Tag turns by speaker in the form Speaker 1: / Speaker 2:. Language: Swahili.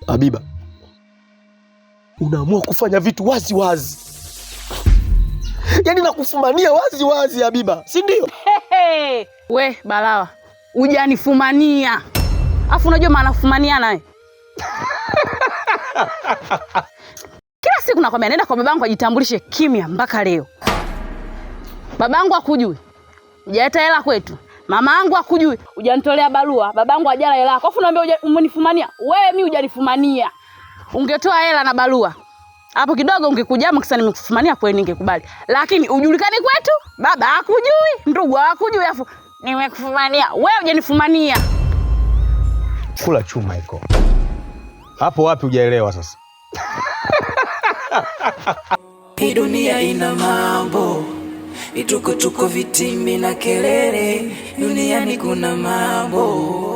Speaker 1: Habiba, unaamua kufanya vitu wazi wazi. Yaani nakufumania wazi wazi Habiba, si ndio?
Speaker 2: We Balawa, hujanifumania. Afu unajua maana kufumania naye? Kila siku nakwambia nenda kwa babangu ajitambulishe kimya mpaka leo. Babangu hakujui. Hujaleta hela kwetu. Mamangu hakujui. Hujanitolea barua. Babangu hajala hela yako. Afu unaambia umenifumania. Wewe mimi hujanifumania. Ungetoa hela na barua. Hapo kidogo ungekujama kisa nimekufumania kweli ningekubali. Lakini ujulikane kwetu, baba hakujui, ndugu hakujui afu nimekufumania. Wewe hujanifumania.
Speaker 1: Kula chuma iko. Hapo wapi hujaelewa sasa?
Speaker 3: Hii dunia ina mambo, ituko vitimbi na kelele, duniani kuna mambo.